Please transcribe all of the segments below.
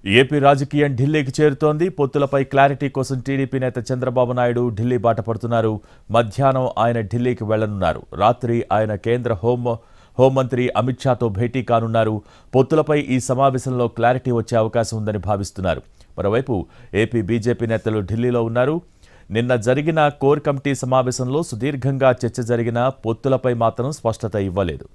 AP రాజకీయం ఢిల్లీకి చేరుతోంది. పొత్తులపై క్లారిటీ కోసం టీడీపీ నేత చంద్రబాబు నాయుడు ఢిల్లీ బాట పడుతున్నారు. మధ్యాహ్నం ఆయన ఢిల్లీకి వెళ్లనున్నారు. రాత్రి ఆయన కేంద్ర హోంమంత్రి అమిత్ షాతో భేటీ కానున్నారు. పొత్తులపై ఈ సమావేశంలో క్లారిటీ వచ్చే అవకాశం ఉందని భావిస్తున్నారు. మరోవైపు ఏపీ బీజేపీ నేతలు ఢిల్లీలో ఉన్నారు. నిన్న జరిగిన కోర్ కమిటీ సమావేశంలో సుదీర్ఘంగా చర్చ జరిగినా పొత్తులపై మాత్రం స్పష్టత ఇవ్వలేదు.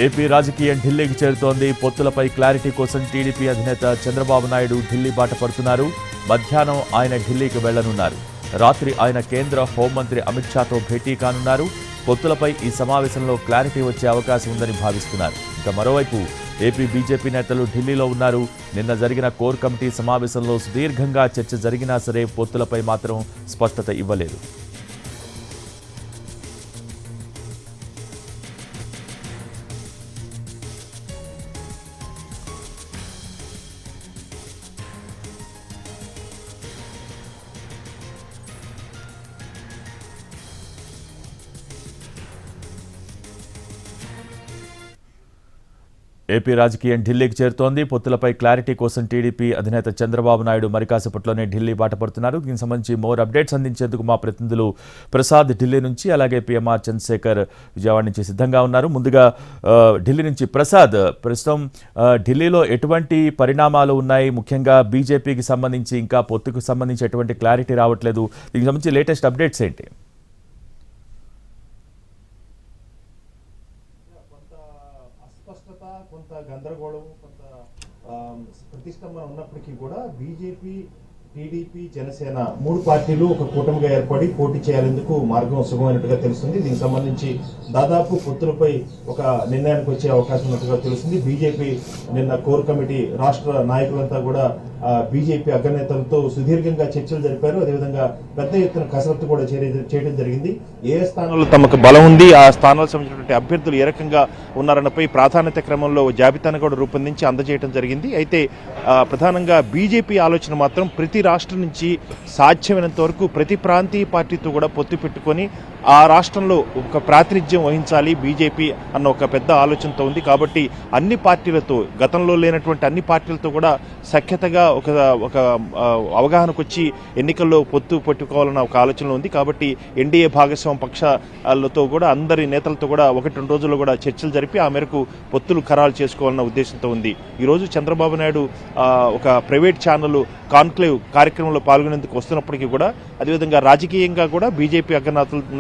ఏపీ రాజకీయం ఢిల్లీకి చేరుతోంది. పొత్తులపై క్లారిటీ కోసం టీడీపీ అధినేత చంద్రబాబు నాయుడు ఢిల్లీ బాట పడుతున్నారు. మధ్యాహ్నం ఆయన ఢిల్లీకి వెళ్లనున్నారు. రాత్రి ఆయన కేంద్ర హోంమంత్రి అమిత్ షాతో భేటీ కానున్నారు. పొత్తులపై ఈ సమావేశంలో క్లారిటీ వచ్చే అవకాశం ఉందని భావిస్తున్నారు. ఇక మరోవైపు ఏపీ బీజేపీ నేతలు ఢిల్లీలో ఉన్నారు. నిన్న జరిగిన కోర్ కమిటీ సమావేశంలో సుదీర్ఘంగా చర్చ జరిగినా సరే పొత్తులపై మాత్రం స్పష్టత ఇవ్వలేదు. ఏపీ రాజకీయం ఢిల్లీకి చేరుతోంది. పొత్తులపై క్లారిటీ కోసం టీడీపీ అధినేత చంద్రబాబు నాయుడు మరికాసేపట్లోనే ఢిల్లీ బాట పడుతున్నారు. దీనికి సంబంధించి మోర్ అప్డేట్స్ అందించేందుకు మా ప్రతినిధులు ప్రసాద్ ఢిల్లీ నుంచి, అలాగే పిఎంఆర్ చంద్రశేఖర్ విజయవాడ నుంచి సిద్ధంగా ఉన్నారు. ముందుగా ఢిల్లీ నుంచి ప్రసాద్, ప్రస్తుతం ఢిల్లీలో ఎటువంటి పరిణామాలు ఉన్నాయి? ముఖ్యంగా బీజేపీకి సంబంధించి ఇంకా పొత్తుకు సంబంధించి ఎటువంటి క్లారిటీ రావట్లేదు. దీనికి సంబంధించి లేటెస్ట్ అప్డేట్స్ ఏంటి? కొంత గందరగోళం, కొంత ప్రతిష్టంభన ఉన్నప్పటికీ కూడా బీజేపీ, టీడీపీ, జనసేన మూడు పార్టీలు ఒక కూటమిగా ఏర్పడి పోటీ చేయాలందుకు మార్గం సుగమైనట్టుగా తెలుస్తుంది. దీనికి సంబంధించి దాదాపు పొత్తులపై ఒక నిర్ణయానికి వచ్చే అవకాశం ఉన్నట్టుగా తెలుస్తుంది. బీజేపీ నిన్న కోర్ కమిటీ రాష్ట్ర నాయకులంతా కూడా బీజేపీ అగ్రనేతలతో సుదీర్ఘంగా చర్చలు జరిపారు. అదేవిధంగా పెద్ద ఎత్తున కసరత్తు కూడా చేయడం జరిగింది. ఏ స్థానాల్లో తమకు బలం ఉంది, ఆ స్థానాలకు సంబంధించినటువంటి అభ్యర్థులు ఏ రకంగా ఉన్నారన్నపై ప్రాధాన్యత క్రమంలో జాబితాను కూడా రూపొందించి అందజేయడం జరిగింది. అయితే ప్రధానంగా బీజేపీ ఆలోచన మాత్రం ప్రతి రాష్ట్రం నుంచి సాధ్యమైనంత వరకు ప్రతి ప్రాంతీయ పార్టీతో కూడా పొత్తు పెట్టుకొని ఆ రాష్ట్రంలో ఒక ప్రాతినిధ్యం వహించాలి బీజేపీ అన్న ఒక పెద్ద ఆలోచనతో ఉంది. కాబట్టి అన్ని పార్టీలతో, గతంలో లేనటువంటి అన్ని పార్టీలతో కూడా సఖ్యతగా ఒక అవగాహనకు వచ్చి ఎన్నికల్లో పొత్తు పెట్టుకోవాలన్న ఒక ఆలోచనలో ఉంది. కాబట్టి ఎన్డీఏ భాగస్వామ్య పక్షాలతో కూడా అందరి నేతలతో కూడా 1-2 రోజుల్లో కూడా చర్చలు జరిపి ఆ మేరకు పొత్తులు ఖరారు చేసుకోవాలన్న ఉద్దేశంతో ఉంది. ఈరోజు చంద్రబాబు నాయుడు ఒక ప్రైవేట్ ఛానల్ కాన్క్లేవ్ కార్యక్రమంలో పాల్గొనేందుకు వస్తున్నప్పటికీ కూడా, అదేవిధంగా రాజకీయంగా కూడా బీజేపీ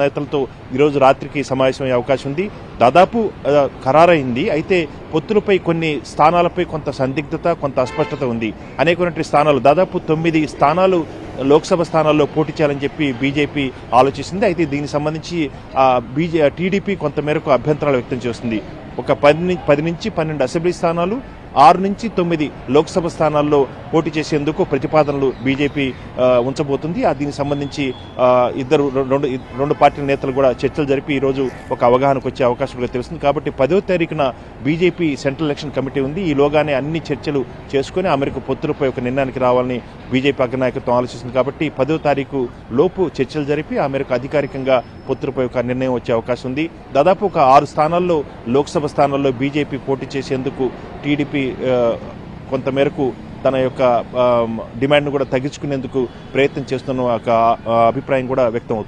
నేతలతో ఈరోజు రాత్రికి సమావేశమయ్యే అవకాశం ఉంది. దాదాపు ఖరారైంది. అయితే పొత్తులపై కొన్ని స్థానాలపై కొంత సందిగ్ధత, కొంత అస్పష్టత ఉంది. అనేకటువంటి స్థానాలు, దాదాపు 9 స్థానాలు లోక్సభ స్థానాల్లో పోటీ చేయాలని చెప్పి బీజేపీ ఆలోచిస్తుంది. అయితే దీనికి సంబంధించి టీడీపీ కొంతమేరకు అభ్యంతరాలు వ్యక్తం చేస్తుంది. ఒక 10 నుంచి 12 అసెంబ్లీ స్థానాలు, 6 నుంచి 9 లోక్సభ స్థానాల్లో పోటీ చేసేందుకు ప్రతిపాదనలు బీజేపీ ఉంచబోతుంది. దీనికి సంబంధించి రెండు పార్టీల నేతలు కూడా చర్చలు జరిపి ఈరోజు ఒక అవగాహనకు వచ్చే అవకాశం కూడా తెలుస్తుంది. కాబట్టి 10వ తారీఖున బీజేపీ సెంట్రల్ ఎలక్షన్ కమిటీ ఉంది. ఈలోగానే అన్ని చర్చలు చేసుకుని అమెరికా పొత్తులపై ఒక నిర్ణయానికి రావాలని బీజేపీ అగ్రనాయకత్వం ఆలోచిస్తుంది. కాబట్టి 10వ తారీఖు లోపు చర్చలు జరిపి ఆ మేరకు అధికారికంగా పొత్తులపై ఒక నిర్ణయం వచ్చే అవకాశం ఉంది. దాదాపు ఒక 6 స్థానాల్లో, లోక్సభ స్థానాల్లో బీజేపీ పోటీ చేసేందుకు టీడీపీ కొంతమేరకు తన యొక్క డిమాండ్ను కూడా తగ్గించుకునేందుకు ప్రయత్నం చేస్తున్న ఒక అభిప్రాయం కూడా వ్యక్తం అవుతుంది.